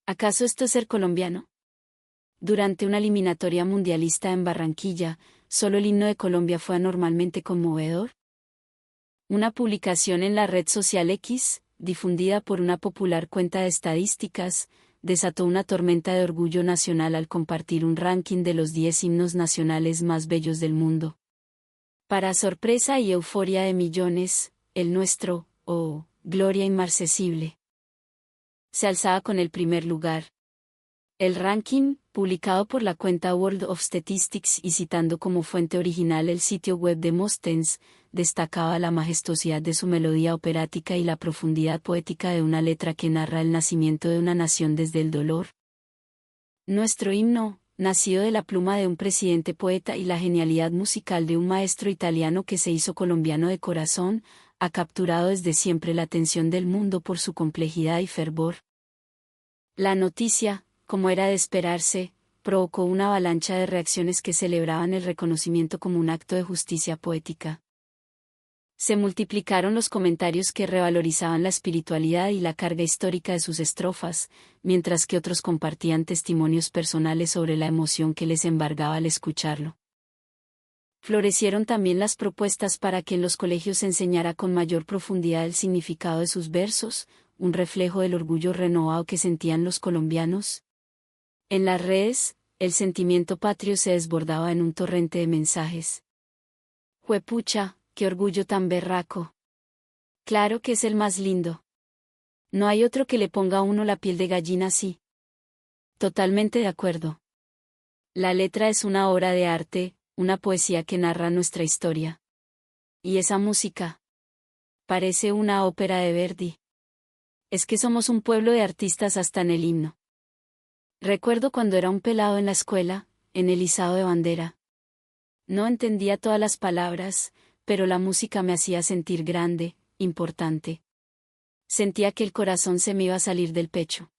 ¿Acaso esto es ser colombiano? Durante una eliminatoria mundialista en Barranquilla, ¿solo el himno de Colombia fue anormalmente conmovedor? Una publicación en la red social X, difundida por una popular cuenta de estadísticas, desató una tormenta de orgullo nacional al compartir un ranking de los 10 himnos nacionales más bellos del mundo. Para sorpresa y euforia de millones, el nuestro, oh, gloria inmarcesible, se alzaba con el primer lugar. El ranking, publicado por la cuenta World of Statistics y citando como fuente original el sitio web de Mostens, destacaba la majestuosidad de su melodía operática y la profundidad poética de una letra que narra el nacimiento de una nación desde el dolor. Nuestro himno, nacido de la pluma de un presidente poeta y la genialidad musical de un maestro italiano que se hizo colombiano de corazón, ha capturado desde siempre la atención del mundo por su complejidad y fervor. La noticia, como era de esperarse, provocó una avalancha de reacciones que celebraban el reconocimiento como un acto de justicia poética. Se multiplicaron los comentarios que revalorizaban la espiritualidad y la carga histórica de sus estrofas, mientras que otros compartían testimonios personales sobre la emoción que les embargaba al escucharlo. Florecieron también las propuestas para que en los colegios se enseñara con mayor profundidad el significado de sus versos, un reflejo del orgullo renovado que sentían los colombianos. En las redes, el sentimiento patrio se desbordaba en un torrente de mensajes. ¡Juepucha, qué orgullo tan berraco! Claro que es el más lindo. No hay otro que le ponga a uno la piel de gallina así. Totalmente de acuerdo. La letra es una obra de arte, una poesía que narra nuestra historia. Y esa música. Parece una ópera de Verdi. Es que somos un pueblo de artistas hasta en el himno. Recuerdo cuando era un pelado en la escuela, en el izado de bandera. No entendía todas las palabras, pero la música me hacía sentir grande, importante. Sentía que el corazón se me iba a salir del pecho.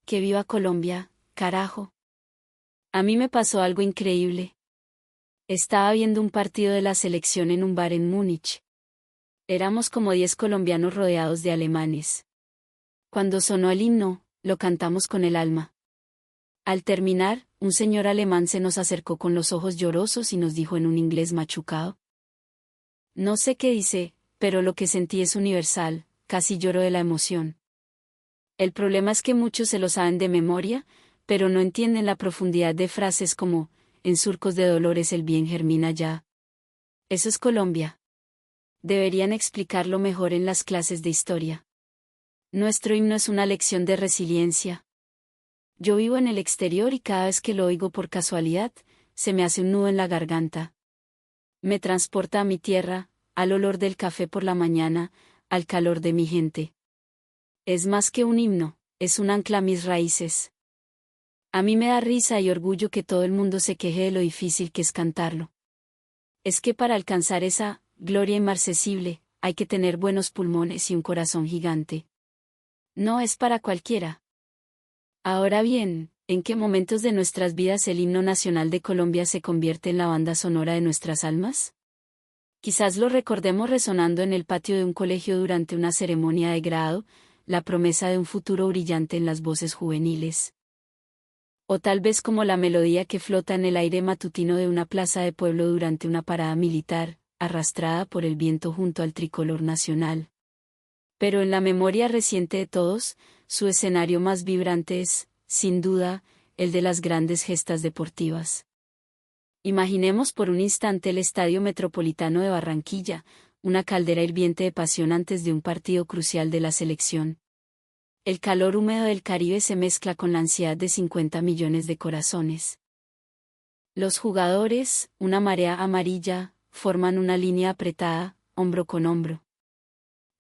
¡Que viva Colombia, carajo! A mí me pasó algo increíble. Estaba viendo un partido de la selección en un bar en Múnich. Éramos como 10 colombianos rodeados de alemanes. Cuando sonó el himno, lo cantamos con el alma. Al terminar, un señor alemán se nos acercó con los ojos llorosos y nos dijo en un inglés machucado. No sé qué dice, pero lo que sentí es universal, casi lloro de la emoción. El problema es que muchos se lo saben de memoria, pero no entienden la profundidad de frases como, en surcos de dolores el bien germina ya. Eso es Colombia. Deberían explicarlo mejor en las clases de historia. Nuestro himno es una lección de resiliencia. Yo vivo en el exterior y cada vez que lo oigo por casualidad, se me hace un nudo en la garganta. Me transporta a mi tierra, al olor del café por la mañana, al calor de mi gente. Es más que un himno, es un ancla a mis raíces. A mí me da risa y orgullo que todo el mundo se queje de lo difícil que es cantarlo. Es que para alcanzar esa gloria inmarcesible, hay que tener buenos pulmones y un corazón gigante. No es para cualquiera. Ahora bien, ¿en qué momentos de nuestras vidas el himno nacional de Colombia se convierte en la banda sonora de nuestras almas? Quizás lo recordemos resonando en el patio de un colegio durante una ceremonia de grado, la promesa de un futuro brillante en las voces juveniles. O tal vez como la melodía que flota en el aire matutino de una plaza de pueblo durante una parada militar, arrastrada por el viento junto al tricolor nacional. Pero en la memoria reciente de todos, su escenario más vibrante es, sin duda, el de las grandes gestas deportivas. Imaginemos por un instante el Estadio Metropolitano de Barranquilla, una caldera hirviente de pasión antes de un partido crucial de la selección. El calor húmedo del Caribe se mezcla con la ansiedad de 50 millones de corazones. Los jugadores, una marea amarilla, forman una línea apretada, hombro con hombro.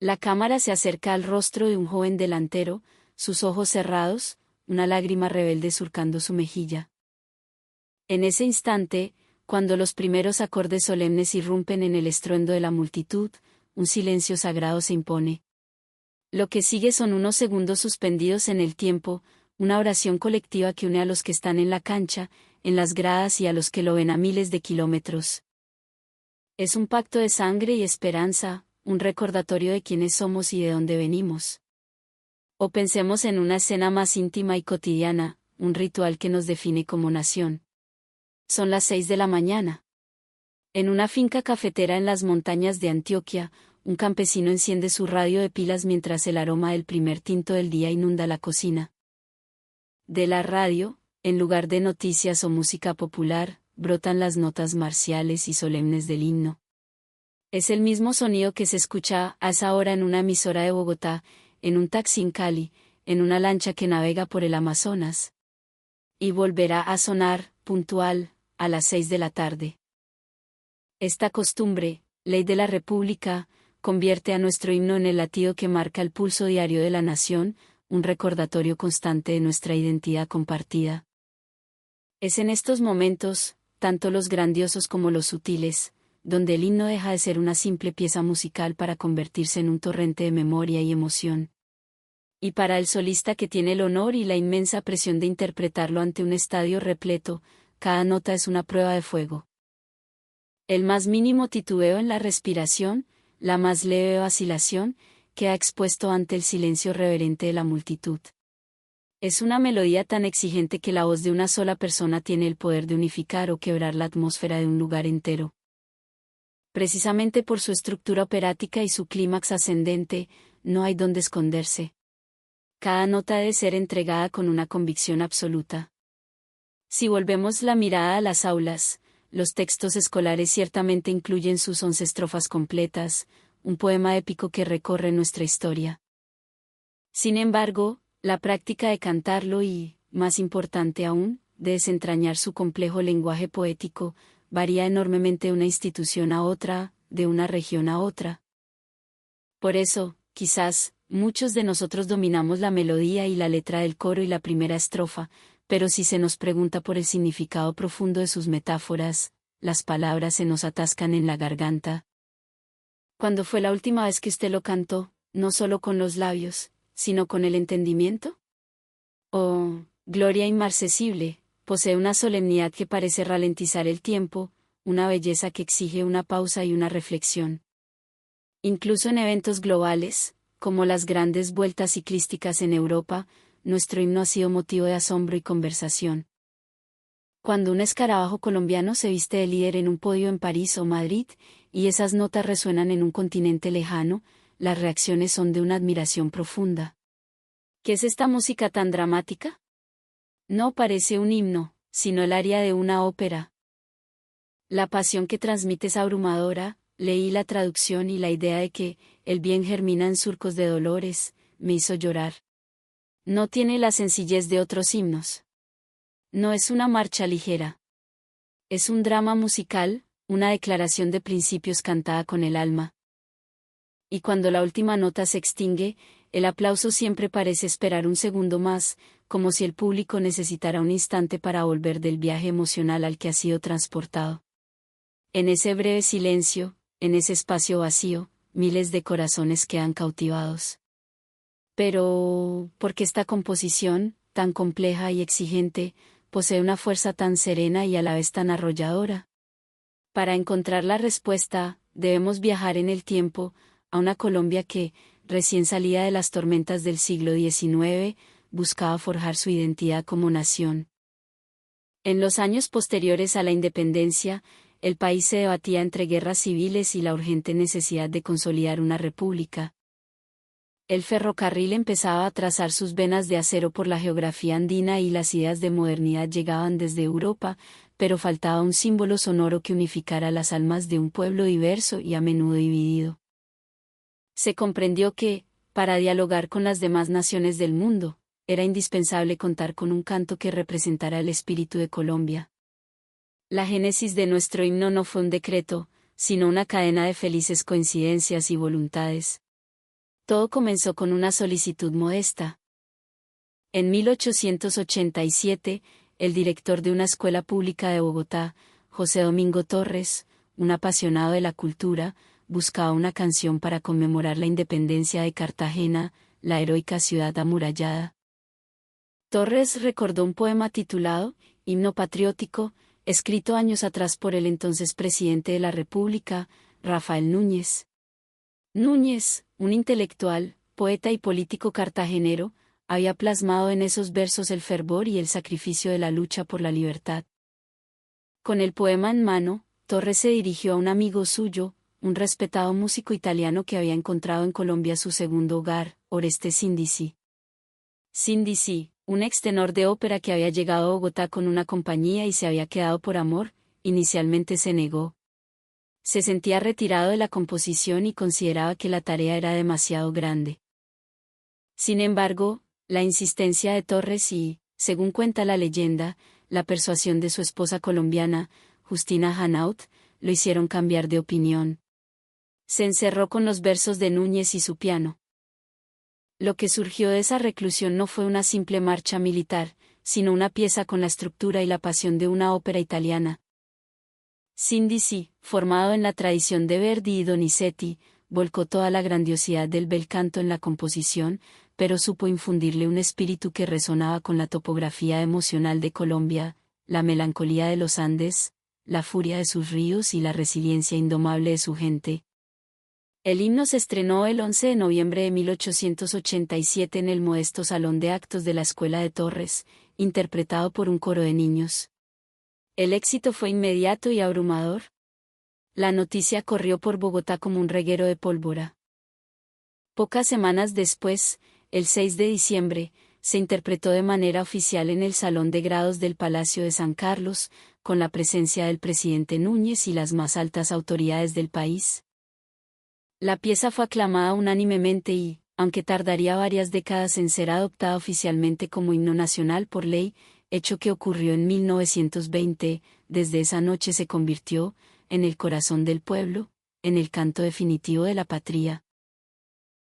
La cámara se acerca al rostro de un joven delantero, sus ojos cerrados, una lágrima rebelde surcando su mejilla. En ese instante, cuando los primeros acordes solemnes irrumpen en el estruendo de la multitud, un silencio sagrado se impone. Lo que sigue son unos segundos suspendidos en el tiempo, una oración colectiva que une a los que están en la cancha, en las gradas y a los que lo ven a miles de kilómetros. Es un pacto de sangre y esperanza, un recordatorio de quiénes somos y de dónde venimos. O pensemos en una escena más íntima y cotidiana, un ritual que nos define como nación. Son las 6 de la mañana. En una finca cafetera en las montañas de Antioquia, un campesino enciende su radio de pilas mientras el aroma del primer tinto del día inunda la cocina. De la radio, en lugar de noticias o música popular, brotan las notas marciales y solemnes del himno. Es el mismo sonido que se escucha a esa hora en una emisora de Bogotá, en un taxi en Cali, en una lancha que navega por el Amazonas. Y volverá a sonar, puntual, a las 6 de la tarde. Esta costumbre, ley de la República, convierte a nuestro himno en el latido que marca el pulso diario de la nación, un recordatorio constante de nuestra identidad compartida. Es en estos momentos, tanto los grandiosos como los sutiles, donde el himno deja de ser una simple pieza musical para convertirse en un torrente de memoria y emoción. Y para el solista que tiene el honor y la inmensa presión de interpretarlo ante un estadio repleto, cada nota es una prueba de fuego. El más mínimo titubeo en la respiración, la más leve vacilación, queda expuesto ante el silencio reverente de la multitud. Es una melodía tan exigente que la voz de una sola persona tiene el poder de unificar o quebrar la atmósfera de un lugar entero. Precisamente por su estructura operática y su clímax ascendente, no hay donde esconderse. Cada nota debe ser entregada con una convicción absoluta. Si volvemos la mirada a las aulas, los textos escolares ciertamente incluyen sus 11 estrofas completas, un poema épico que recorre nuestra historia. Sin embargo, la práctica de cantarlo y, más importante aún, de desentrañar su complejo lenguaje poético, varía enormemente de una institución a otra, de una región a otra. Por eso, quizás, muchos de nosotros dominamos la melodía y la letra del coro y la primera estrofa, pero si se nos pregunta por el significado profundo de sus metáforas, las palabras se nos atascan en la garganta. ¿Cuándo fue la última vez que usted lo cantó, no solo con los labios, sino con el entendimiento? Oh, gloria inmarcesible, posee una solemnidad que parece ralentizar el tiempo, una belleza que exige una pausa y una reflexión. Incluso en eventos globales, como las grandes vueltas ciclísticas en Europa, nuestro himno ha sido motivo de asombro y conversación. Cuando un escarabajo colombiano se viste de líder en un podio en París o Madrid, y esas notas resuenan en un continente lejano, las reacciones son de una admiración profunda. ¿Qué es esta música tan dramática? No parece un himno, sino el aria de una ópera. La pasión que transmite es abrumadora. Leí la traducción y la idea de que el bien germina en surcos de dolores, me hizo llorar. No tiene la sencillez de otros himnos. No es una marcha ligera. Es un drama musical, una declaración de principios cantada con el alma. Y cuando la última nota se extingue, el aplauso siempre parece esperar un segundo más, como si el público necesitara un instante para volver del viaje emocional al que ha sido transportado. En ese breve silencio, en ese espacio vacío, miles de corazones quedan cautivados. Pero, ¿por qué esta composición, tan compleja y exigente, posee una fuerza tan serena y a la vez tan arrolladora? Para encontrar la respuesta, debemos viajar en el tiempo, a una Colombia que, recién salida de las tormentas del siglo XIX, buscaba forjar su identidad como nación. En los años posteriores a la independencia, el país se debatía entre guerras civiles y la urgente necesidad de consolidar una república. El ferrocarril empezaba a trazar sus venas de acero por la geografía andina y las ideas de modernidad llegaban desde Europa, pero faltaba un símbolo sonoro que unificara las almas de un pueblo diverso y a menudo dividido. Se comprendió que, para dialogar con las demás naciones del mundo, era indispensable contar con un canto que representara el espíritu de Colombia. La génesis de nuestro himno no fue un decreto, sino una cadena de felices coincidencias y voluntades. Todo comenzó con una solicitud modesta. En 1887, el director de una escuela pública de Bogotá, José Domingo Torres, un apasionado de la cultura, buscaba una canción para conmemorar la independencia de Cartagena, la heroica ciudad amurallada. Torres recordó un poema titulado Himno Patriótico, escrito años atrás por el entonces presidente de la República, Rafael Núñez. Núñez, un intelectual, poeta y político cartagenero, había plasmado en esos versos el fervor y el sacrificio de la lucha por la libertad. Con el poema en mano, Torres se dirigió a un amigo suyo, un respetado músico italiano que había encontrado en Colombia su segundo hogar, Oreste Sindici. Sindici, un extenor de ópera que había llegado a Bogotá con una compañía y se había quedado por amor, inicialmente se negó. Se sentía retirado de la composición y consideraba que la tarea era demasiado grande. Sin embargo, la insistencia de Torres y, según cuenta la leyenda, la persuasión de su esposa colombiana, Justina Hanaut, lo hicieron cambiar de opinión. Se encerró con los versos de Núñez y su piano. Lo que surgió de esa reclusión no fue una simple marcha militar, sino una pieza con la estructura y la pasión de una ópera italiana. Sindici, formado en la tradición de Verdi y Donizetti, volcó toda la grandiosidad del bel canto en la composición, pero supo infundirle un espíritu que resonaba con la topografía emocional de Colombia, la melancolía de los Andes, la furia de sus ríos y la resiliencia indomable de su gente. El himno se estrenó el 11 de noviembre de 1887 en el modesto salón de actos de la Escuela de Torres, interpretado por un coro de niños. El éxito fue inmediato y abrumador. La noticia corrió por Bogotá como un reguero de pólvora. Pocas semanas después, el 6 de diciembre, se interpretó de manera oficial en el Salón de Grados del Palacio de San Carlos, con la presencia del presidente Núñez y las más altas autoridades del país. La pieza fue aclamada unánimemente y, aunque tardaría varias décadas en ser adoptada oficialmente como himno nacional por ley, hecho que ocurrió en 1920, desde esa noche se convirtió, en el corazón del pueblo, en el canto definitivo de la patria.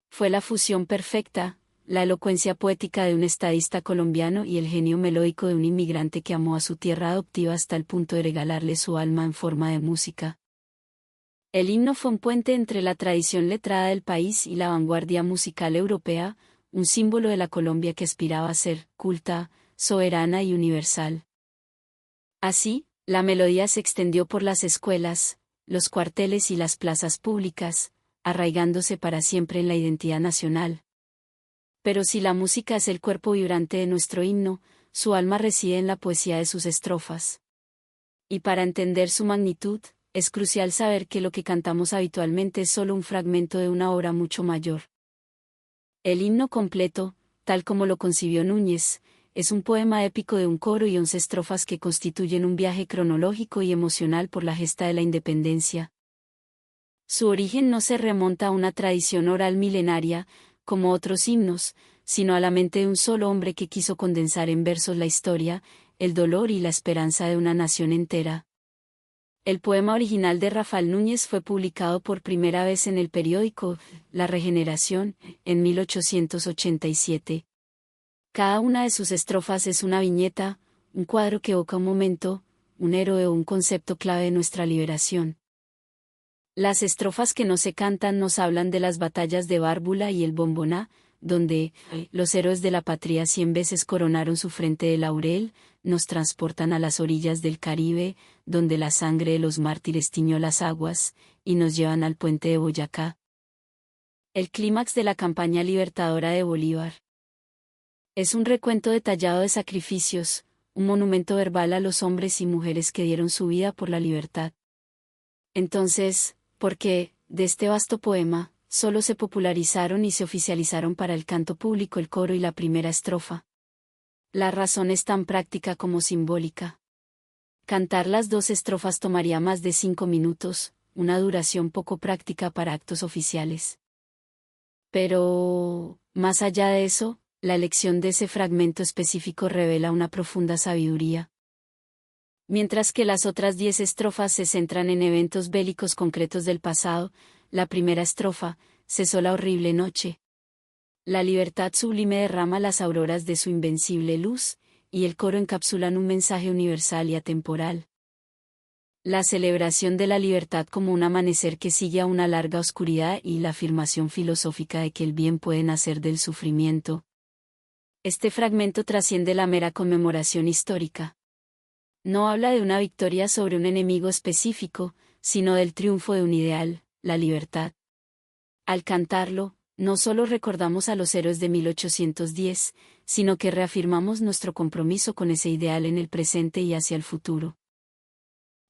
Fue la fusión perfecta, la elocuencia poética de un estadista colombiano y el genio melódico de un inmigrante que amó a su tierra adoptiva hasta el punto de regalarle su alma en forma de música. El himno fue un puente entre la tradición letrada del país y la vanguardia musical europea, un símbolo de la Colombia que aspiraba a ser culta, soberana y universal. Así, la melodía se extendió por las escuelas, los cuarteles y las plazas públicas, arraigándose para siempre en la identidad nacional. Pero si la música es el cuerpo vibrante de nuestro himno, su alma reside en la poesía de sus estrofas. Y para entender su magnitud, es crucial saber que lo que cantamos habitualmente es solo un fragmento de una obra mucho mayor. El himno completo, tal como lo concibió Núñez, es un poema épico de un coro y 11 estrofas que constituyen un viaje cronológico y emocional por la gesta de la independencia. Su origen no se remonta a una tradición oral milenaria, como otros himnos, sino a la mente de un solo hombre que quiso condensar en versos la historia, el dolor y la esperanza de una nación entera. El poema original de Rafael Núñez fue publicado por primera vez en el periódico La Regeneración, en 1887. Cada una de sus estrofas es una viñeta, un cuadro que evoca un momento, un héroe o un concepto clave de nuestra liberación. Las estrofas que no se cantan nos hablan de las batallas de Bárbula y el Bomboná, donde los héroes de la patria 100 veces coronaron su frente de laurel, nos transportan a las orillas del Caribe, donde la sangre de los mártires tiñó las aguas, y nos llevan al puente de Boyacá. El clímax de la campaña libertadora de Bolívar. Es un recuento detallado de sacrificios, un monumento verbal a los hombres y mujeres que dieron su vida por la libertad. Entonces, ¿por qué, de este vasto poema, solo se popularizaron y se oficializaron para el canto público el coro y la primera estrofa? La razón es tan práctica como simbólica. Cantar las 2 estrofas tomaría más de 5 minutos, una duración poco práctica para actos oficiales. Pero, más allá de eso, la elección de ese fragmento específico revela una profunda sabiduría. Mientras que las otras 10 estrofas se centran en eventos bélicos concretos del pasado, la primera estrofa, cesó la horrible noche. La libertad sublime derrama las auroras de su invencible luz, y el coro encapsulan un mensaje universal y atemporal. La celebración de la libertad como un amanecer que sigue a una larga oscuridad y la afirmación filosófica de que el bien puede nacer del sufrimiento. Este fragmento trasciende la mera conmemoración histórica. No habla de una victoria sobre un enemigo específico, sino del triunfo de un ideal, la libertad. Al cantarlo, No solo recordamos a los héroes de 1810, sino que reafirmamos nuestro compromiso con ese ideal en el presente y hacia el futuro.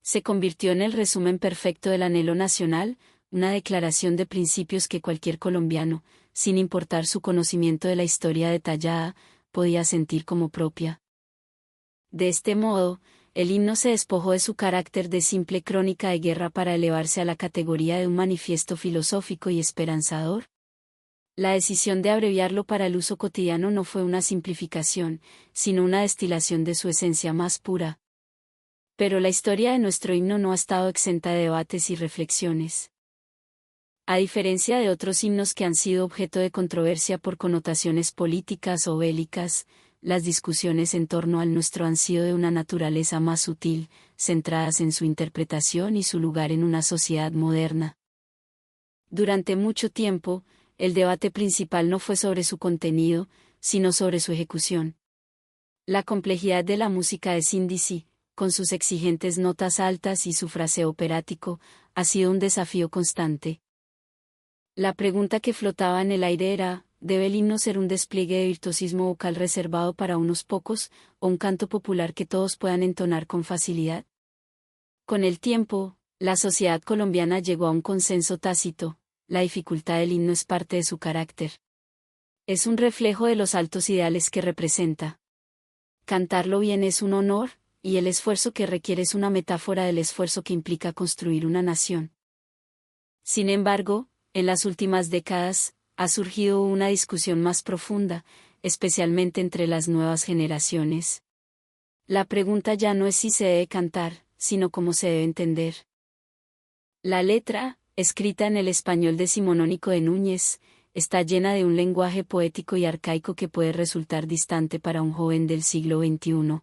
Se convirtió en el resumen perfecto del anhelo nacional, una declaración de principios que cualquier colombiano, sin importar su conocimiento de la historia detallada, podía sentir como propia. De este modo, el himno se despojó de su carácter de simple crónica de guerra para elevarse a la categoría de un manifiesto filosófico y esperanzador. La decisión de abreviarlo para el uso cotidiano no fue una simplificación, sino una destilación de su esencia más pura. Pero la historia de nuestro himno no ha estado exenta de debates y reflexiones. A diferencia de otros himnos que han sido objeto de controversia por connotaciones políticas o bélicas, las discusiones en torno al nuestro han sido de una naturaleza más sutil, centradas en su interpretación y su lugar en una sociedad moderna. Durante mucho tiempo, el debate principal no fue sobre su contenido, sino sobre su ejecución. La complejidad de la música de Síndizi, con sus exigentes notas altas y su fraseo operático, ha sido un desafío constante. La pregunta que flotaba en el aire era, ¿debe el himno ser un despliegue de virtuosismo vocal reservado para unos pocos, o un canto popular que todos puedan entonar con facilidad? Con el tiempo, la sociedad colombiana llegó a un consenso tácito: la dificultad del himno es parte de su carácter. Es un reflejo de los altos ideales que representa. Cantarlo bien es un honor, y el esfuerzo que requiere es una metáfora del esfuerzo que implica construir una nación. Sin embargo, en las últimas décadas, ha surgido una discusión más profunda, especialmente entre las nuevas generaciones. La pregunta ya no es si se debe cantar, sino cómo se debe entender. La letra, escrita en el español decimonónico de Núñez, está llena de un lenguaje poético y arcaico que puede resultar distante para un joven del siglo XXI.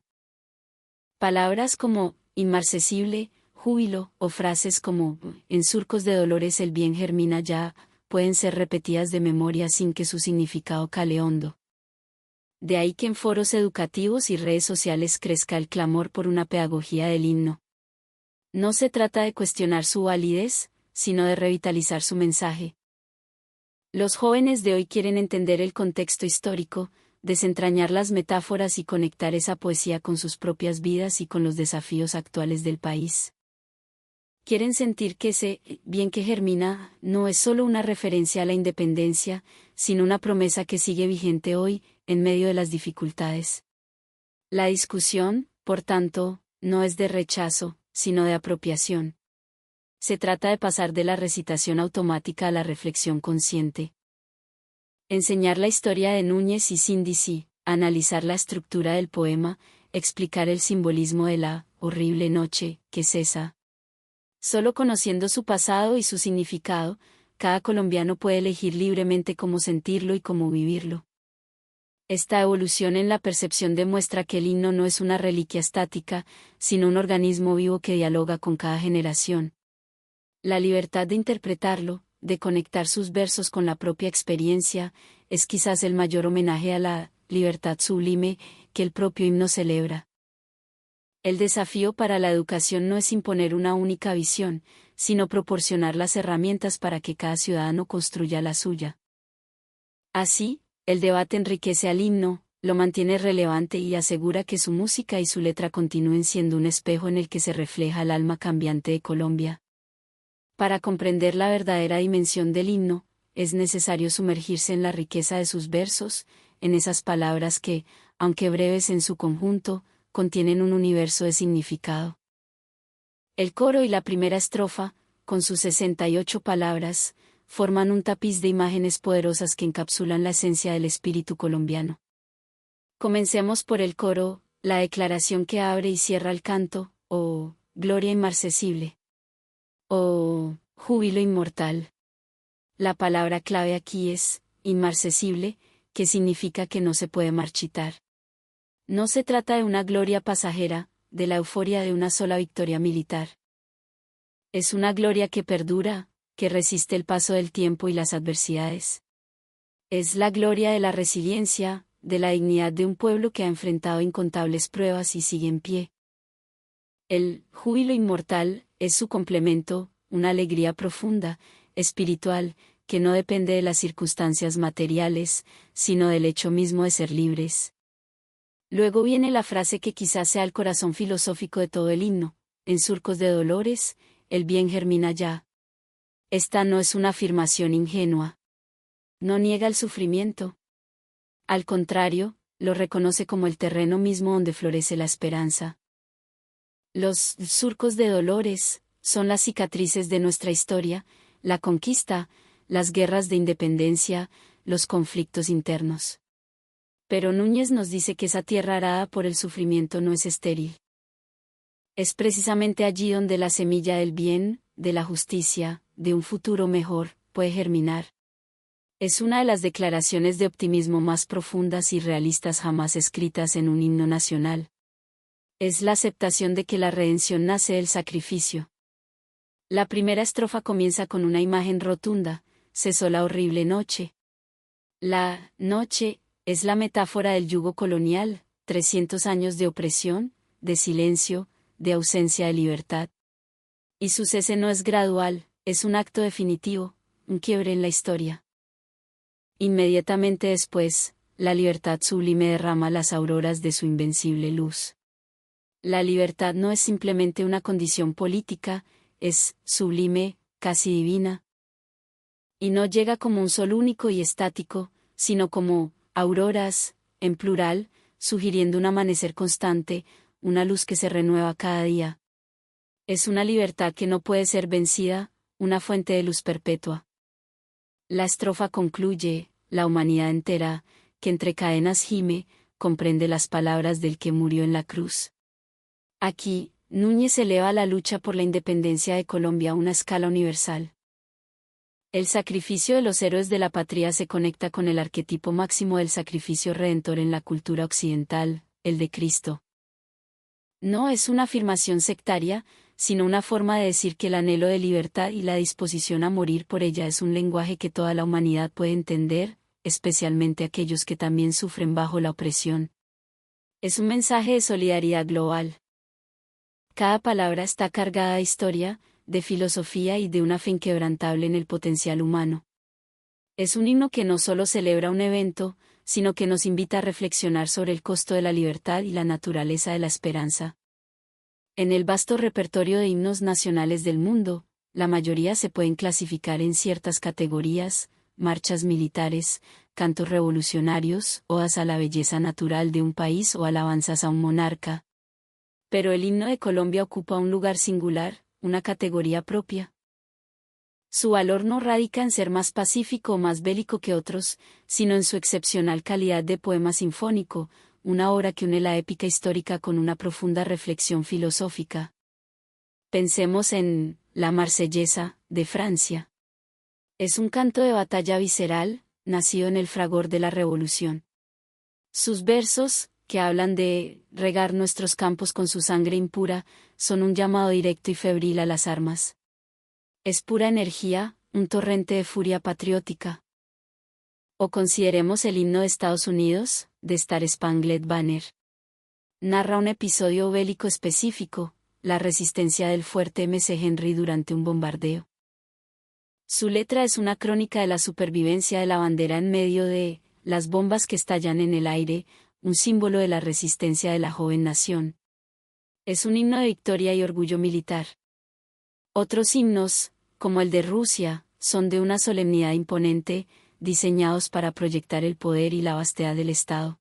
Palabras como inmarcesible, júbilo, o frases como en surcos de dolores el bien germina ya, pueden ser repetidas de memoria sin que su significado cale hondo. De ahí que en foros educativos y redes sociales crezca el clamor por una pedagogía del himno. No se trata de cuestionar su validez, sino de revitalizar su mensaje. Los jóvenes de hoy quieren entender el contexto histórico, desentrañar las metáforas y conectar esa poesía con sus propias vidas y con los desafíos actuales del país. Quieren sentir que ese bien que germina no es solo una referencia a la independencia, sino una promesa que sigue vigente hoy, en medio de las dificultades. La discusión, por tanto, no es de rechazo, sino de apropiación. Se trata de pasar de la recitación automática a la reflexión consciente. Enseñar la historia de Núñez y Síndizi, analizar la estructura del poema, explicar el simbolismo de la horrible noche que cesa. Solo conociendo su pasado y su significado, cada colombiano puede elegir libremente cómo sentirlo y cómo vivirlo. Esta evolución en la percepción demuestra que el himno no es una reliquia estática, sino un organismo vivo que dialoga con cada generación. La libertad de interpretarlo, de conectar sus versos con la propia experiencia, es quizás el mayor homenaje a la libertad sublime que el propio himno celebra. El desafío para la educación no es imponer una única visión, sino proporcionar las herramientas para que cada ciudadano construya la suya. Así, el debate enriquece al himno, lo mantiene relevante y asegura que su música y su letra continúen siendo un espejo en el que se refleja el alma cambiante de Colombia. Para comprender la verdadera dimensión del himno, es necesario sumergirse en la riqueza de sus versos, en esas palabras que, aunque breves en su conjunto, contienen un universo de significado. El coro y la primera estrofa, con sus 68 palabras, forman un tapiz de imágenes poderosas que encapsulan la esencia del espíritu colombiano. Comencemos por el coro, la declaración que abre y cierra el canto, oh, gloria inmarcesible. Oh, júbilo inmortal. La palabra clave aquí es, inmarcesible, que significa que no se puede marchitar. No se trata de una gloria pasajera, de la euforia de una sola victoria militar. Es una gloria que perdura, que resiste el paso del tiempo y las adversidades. Es la gloria de la resiliencia, de la dignidad de un pueblo que ha enfrentado incontables pruebas y sigue en pie. El júbilo inmortal es su complemento, una alegría profunda, espiritual, que no depende de las circunstancias materiales, sino del hecho mismo de ser libres. Luego viene la frase que quizás sea el corazón filosófico de todo el himno: en surcos de dolores, el bien germina ya. Esta no es una afirmación ingenua. No niega el sufrimiento. Al contrario, lo reconoce como el terreno mismo donde florece la esperanza. Los surcos de dolores son las cicatrices de nuestra historia, la conquista, las guerras de independencia, los conflictos internos. Pero Núñez nos dice que esa tierra arada por el sufrimiento no es estéril. Es precisamente allí donde la semilla del bien, de la justicia, de un futuro mejor, puede germinar. Es una de las declaraciones de optimismo más profundas y realistas jamás escritas en un himno nacional. Es la aceptación de que la redención nace del sacrificio. La primera estrofa comienza con una imagen rotunda: cesó la horrible noche. La noche es la metáfora del yugo colonial, 300 años de opresión, de silencio, de ausencia de libertad. Y su cese no es gradual, es un acto definitivo, un quiebre en la historia. Inmediatamente después, la libertad sublime derrama las auroras de su invencible luz. La libertad no es simplemente una condición política, es sublime, casi divina. Y no llega como un sol único y estático, sino como auroras, en plural, sugiriendo un amanecer constante, una luz que se renueva cada día. Es una libertad que no puede ser vencida, una fuente de luz perpetua. La estrofa concluye: la humanidad entera, que entre cadenas gime, comprende las palabras del que murió en la cruz. Aquí, Núñez eleva la lucha por la independencia de Colombia a una escala universal. El sacrificio de los héroes de la patria se conecta con el arquetipo máximo del sacrificio redentor en la cultura occidental, el de Cristo. No es una afirmación sectaria, sino una forma de decir que el anhelo de libertad y la disposición a morir por ella es un lenguaje que toda la humanidad puede entender, especialmente aquellos que también sufren bajo la opresión. Es un mensaje de solidaridad global. Cada palabra está cargada de historia, de filosofía y de una fe inquebrantable en el potencial humano. Es un himno que no solo celebra un evento, sino que nos invita a reflexionar sobre el costo de la libertad y la naturaleza de la esperanza. En el vasto repertorio de himnos nacionales del mundo, la mayoría se pueden clasificar en ciertas categorías: marchas militares, cantos revolucionarios, odas a la belleza natural de un país o alabanzas a un monarca. Pero el himno de Colombia ocupa un lugar singular, una categoría propia. Su valor no radica en ser más pacífico o más bélico que otros, sino en su excepcional calidad de poema sinfónico, una obra que une la épica histórica con una profunda reflexión filosófica. Pensemos en La Marsellesa, de Francia. Es un canto de batalla visceral, nacido en el fragor de la Revolución. Sus versos, que hablan de regar nuestros campos con su sangre impura, son un llamado directo y febril a las armas. Es pura energía, un torrente de furia patriótica. O consideremos el himno de Estados Unidos, de Star Spangled Banner. Narra un episodio bélico específico, la resistencia del fuerte MC Henry durante un bombardeo. Su letra es una crónica de la supervivencia de la bandera en medio de las bombas que estallan en el aire, un símbolo de la resistencia de la joven nación. Es un himno de victoria y orgullo militar. Otros himnos, como el de Rusia, son de una solemnidad imponente, diseñados para proyectar el poder y la vastedad del Estado.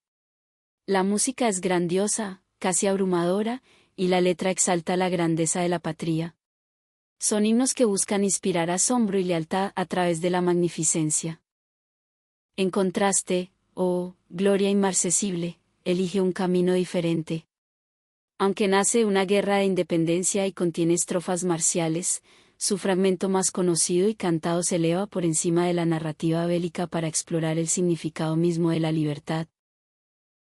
La música es grandiosa, casi abrumadora, y la letra exalta la grandeza de la patria. Son himnos que buscan inspirar asombro y lealtad a través de la magnificencia. En contraste, oh, gloria inmarcesible, elige un camino diferente. Aunque nace de una guerra de independencia y contiene estrofas marciales, su fragmento más conocido y cantado se eleva por encima de la narrativa bélica para explorar el significado mismo de la libertad.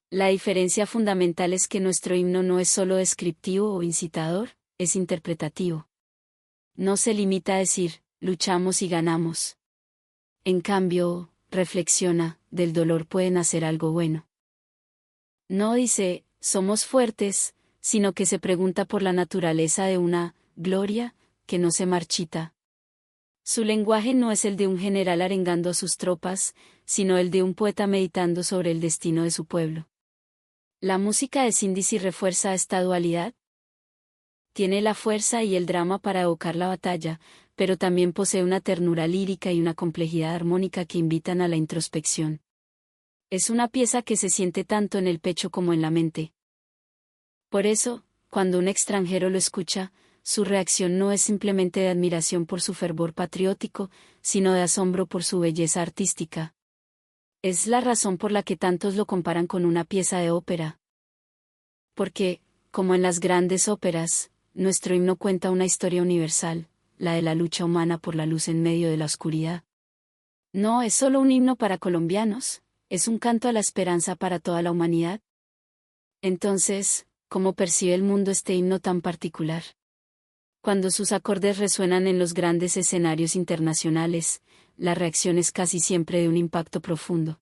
La diferencia fundamental es que nuestro himno no es solo descriptivo o incitador, es interpretativo. No se limita a decir, luchamos y ganamos. En cambio, reflexiona, del dolor puede nacer algo bueno. No dice, somos fuertes, sino que se pregunta por la naturaleza de una gloria que no se marchita. Su lenguaje no es el de un general arengando a sus tropas, sino el de un poeta meditando sobre el destino de su pueblo. La música de Sindisi refuerza esta dualidad. Tiene la fuerza y el drama para evocar la batalla, pero también posee una ternura lírica y una complejidad armónica que invitan a la introspección. Es una pieza que se siente tanto en el pecho como en la mente. Por eso, cuando un extranjero lo escucha, su reacción no es simplemente de admiración por su fervor patriótico, sino de asombro por su belleza artística. Es la razón por la que tantos lo comparan con una pieza de ópera. Porque, como en las grandes óperas, nuestro himno cuenta una historia universal, la de la lucha humana por la luz en medio de la oscuridad. No es solo un himno para colombianos, es un canto a la esperanza para toda la humanidad. Entonces, ¿cómo percibe el mundo este himno tan particular? Cuando sus acordes resuenan en los grandes escenarios internacionales, la reacción es casi siempre de un impacto profundo.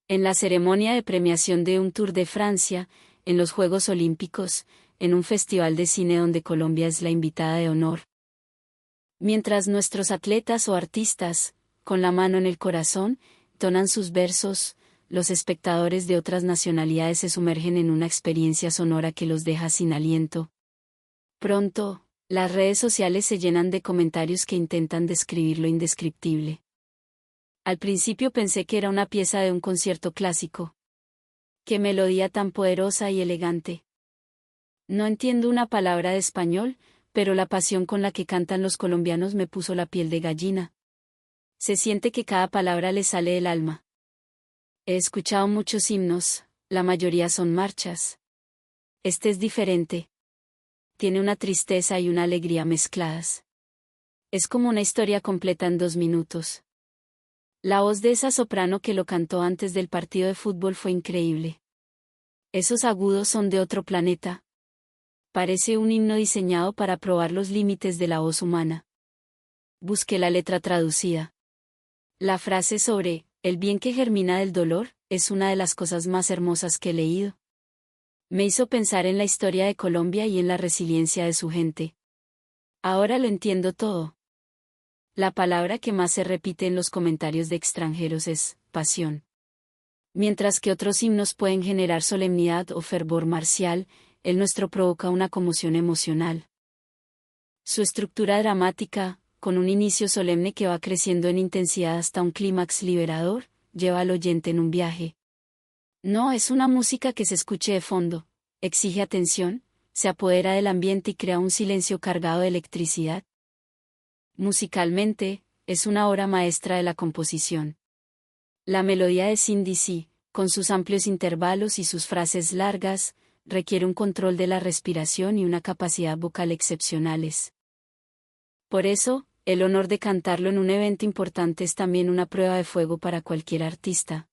En la ceremonia de premiación de un Tour de Francia, en los Juegos Olímpicos, en un festival de cine donde Colombia es la invitada de honor. Mientras nuestros atletas o artistas, con la mano en el corazón, tonan sus versos, los espectadores de otras nacionalidades se sumergen en una experiencia sonora que los deja sin aliento. Pronto, las redes sociales se llenan de comentarios que intentan describir lo indescriptible. Al principio pensé que era una pieza de un concierto clásico. ¡Qué melodía tan poderosa y elegante! No entiendo una palabra de español, pero la pasión con la que cantan los colombianos me puso la piel de gallina. Se siente que cada palabra le sale del alma. He escuchado muchos himnos, la mayoría son marchas. Este es diferente. Tiene una tristeza y una alegría mezcladas. Es como una historia completa en 2 minutos. La voz de esa soprano que lo cantó antes del partido de fútbol fue increíble. Esos agudos son de otro planeta. Parece un himno diseñado para probar los límites de la voz humana. Busqué la letra traducida. La frase sobre el bien que germina del dolor es una de las cosas más hermosas que he leído. Me hizo pensar en la historia de Colombia y en la resiliencia de su gente. Ahora lo entiendo todo. La palabra que más se repite en los comentarios de extranjeros es pasión. Mientras que otros himnos pueden generar solemnidad o fervor marcial, el nuestro provoca una conmoción emocional. Su estructura dramática, con un inicio solemne que va creciendo en intensidad hasta un clímax liberador, lleva al oyente en un viaje. No es una música que se escuche de fondo, exige atención, se apodera del ambiente y crea un silencio cargado de electricidad. Musicalmente, es una obra maestra de la composición. La melodía de Sindisi, con sus amplios intervalos y sus frases largas, requiere un control de la respiración y una capacidad vocal excepcionales. Por eso, el honor de cantarlo en un evento importante es también una prueba de fuego para cualquier artista.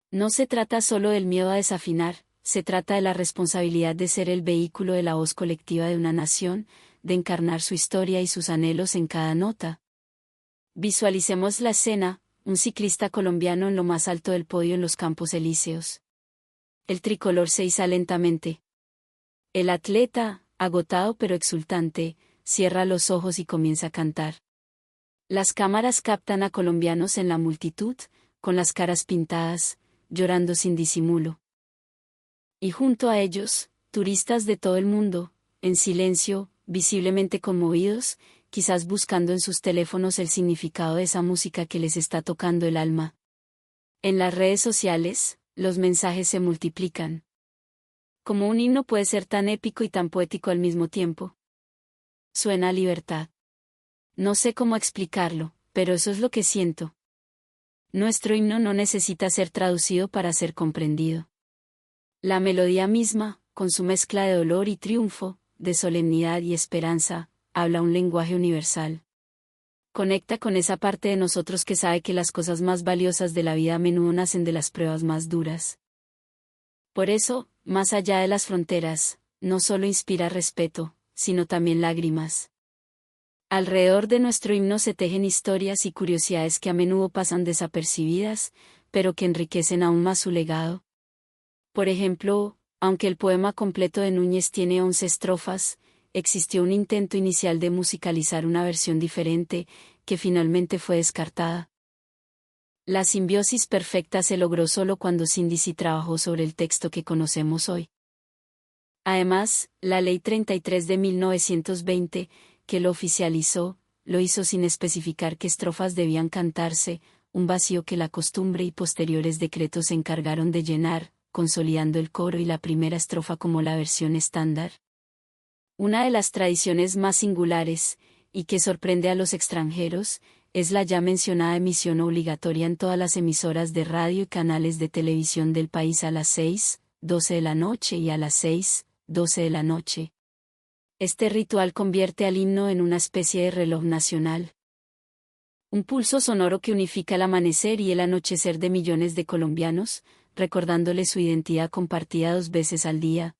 No se trata solo del miedo a desafinar, se trata de la responsabilidad de ser el vehículo de la voz colectiva de una nación, de encarnar su historia y sus anhelos en cada nota. Visualicemos la escena, un ciclista colombiano en lo más alto del podio en los Campos Elíseos. El tricolor se iza lentamente. El atleta, agotado pero exultante, cierra los ojos y comienza a cantar. Las cámaras captan a colombianos en la multitud, con las caras pintadas, llorando sin disimulo. Y junto a ellos, turistas de todo el mundo, en silencio, visiblemente conmovidos, quizás buscando en sus teléfonos el significado de esa música que les está tocando el alma. En las redes sociales, los mensajes se multiplican. ¿Cómo un himno puede ser tan épico y tan poético al mismo tiempo? Suena a libertad. No sé cómo explicarlo, pero eso es lo que siento. Nuestro himno no necesita ser traducido para ser comprendido. La melodía misma, con su mezcla de dolor y triunfo, de solemnidad y esperanza, habla un lenguaje universal. Conecta con esa parte de nosotros que sabe que las cosas más valiosas de la vida a menudo nacen de las pruebas más duras. Por eso, más allá de las fronteras, no solo inspira respeto, sino también lágrimas. Alrededor de nuestro himno se tejen historias y curiosidades que a menudo pasan desapercibidas, pero que enriquecen aún más su legado. Por ejemplo, aunque el poema completo de Núñez tiene 11 estrofas, existió un intento inicial de musicalizar una versión diferente, que finalmente fue descartada. La simbiosis perfecta se logró solo cuando Sindici trabajó sobre el texto que conocemos hoy. Además, la Ley 33 de 1920, que lo oficializó, lo hizo sin especificar qué estrofas debían cantarse, un vacío que la costumbre y posteriores decretos se encargaron de llenar, consolidando el coro y la primera estrofa como la versión estándar. Una de las tradiciones más singulares, y que sorprende a los extranjeros, es la ya mencionada emisión obligatoria en todas las emisoras de radio y canales de televisión del país a las 6:12 de la noche y a las 6:12 de la noche. Este ritual convierte al himno en una especie de reloj nacional. Un pulso sonoro que unifica el amanecer y el anochecer de millones de colombianos, recordándole su identidad compartida 2 veces al día.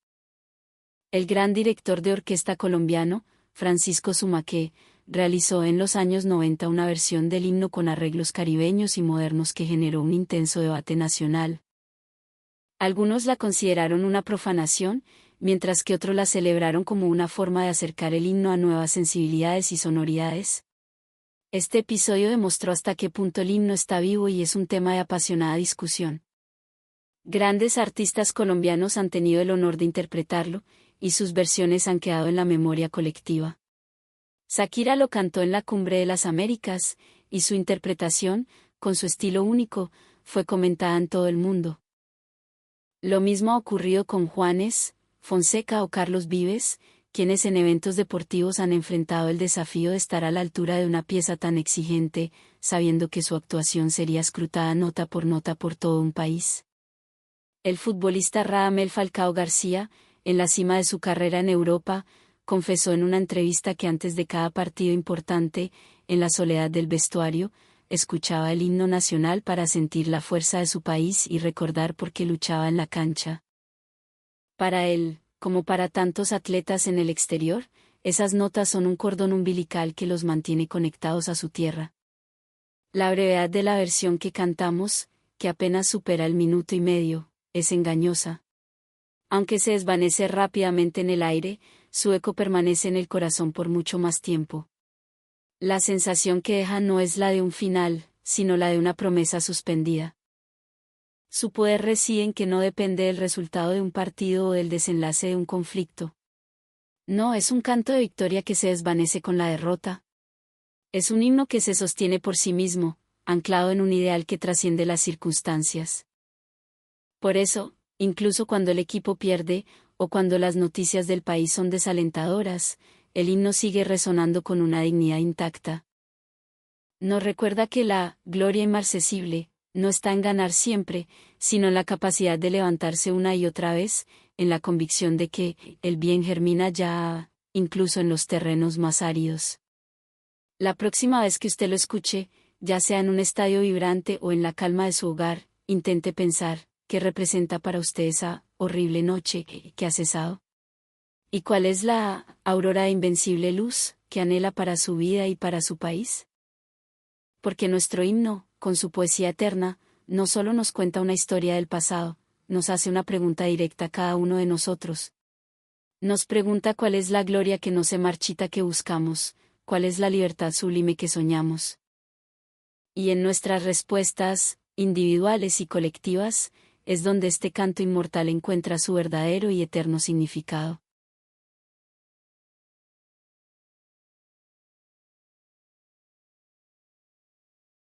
El gran director de orquesta colombiano, Francisco Zumaque, realizó en los años 90 una versión del himno con arreglos caribeños y modernos que generó un intenso debate nacional. Algunos la consideraron una profanación, mientras que otros la celebraron como una forma de acercar el himno a nuevas sensibilidades y sonoridades. Este episodio demostró hasta qué punto el himno está vivo y es un tema de apasionada discusión. Grandes artistas colombianos han tenido el honor de interpretarlo, y sus versiones han quedado en la memoria colectiva. Shakira lo cantó en la Cumbre de las Américas, y su interpretación, con su estilo único, fue comentada en todo el mundo. Lo mismo ha ocurrido con Juanes, Fonseca o Carlos Vives, quienes en eventos deportivos han enfrentado el desafío de estar a la altura de una pieza tan exigente, sabiendo que su actuación sería escrutada nota por todo un país. El futbolista Radamel Falcao García, en la cima de su carrera en Europa, confesó en una entrevista que antes de cada partido importante, en la soledad del vestuario, escuchaba el himno nacional para sentir la fuerza de su país y recordar por qué luchaba en la cancha. Para él, como para tantos atletas en el exterior, esas notas son un cordón umbilical que los mantiene conectados a su tierra. La brevedad de la versión que cantamos, que apenas supera el minuto y medio, es engañosa. Aunque se desvanece rápidamente en el aire, su eco permanece en el corazón por mucho más tiempo. La sensación que deja no es la de un final, sino la de una promesa suspendida. Su poder reside en que no depende del resultado de un partido o del desenlace de un conflicto. No es un canto de victoria que se desvanece con la derrota. Es un himno que se sostiene por sí mismo, anclado en un ideal que trasciende las circunstancias. Por eso, incluso cuando el equipo pierde, o cuando las noticias del país son desalentadoras, el himno sigue resonando con una dignidad intacta. Nos recuerda que la gloria inmarcesible no está en ganar siempre, sino en la capacidad de levantarse una y otra vez, en la convicción de que el bien germina ya, incluso en los terrenos más áridos. La próxima vez que usted lo escuche, ya sea en un estadio vibrante o en la calma de su hogar, intente pensar, ¿qué representa para usted esa horrible noche que ha cesado? ¿Y cuál es la aurora de invencible luz que anhela para su vida y para su país? Porque nuestro himno, con su poesía eterna, no solo nos cuenta una historia del pasado, nos hace una pregunta directa a cada uno de nosotros. Nos pregunta cuál es la gloria que no se marchita que buscamos, cuál es la libertad sublime que soñamos. Y en nuestras respuestas, individuales y colectivas, es donde este canto inmortal encuentra su verdadero y eterno significado.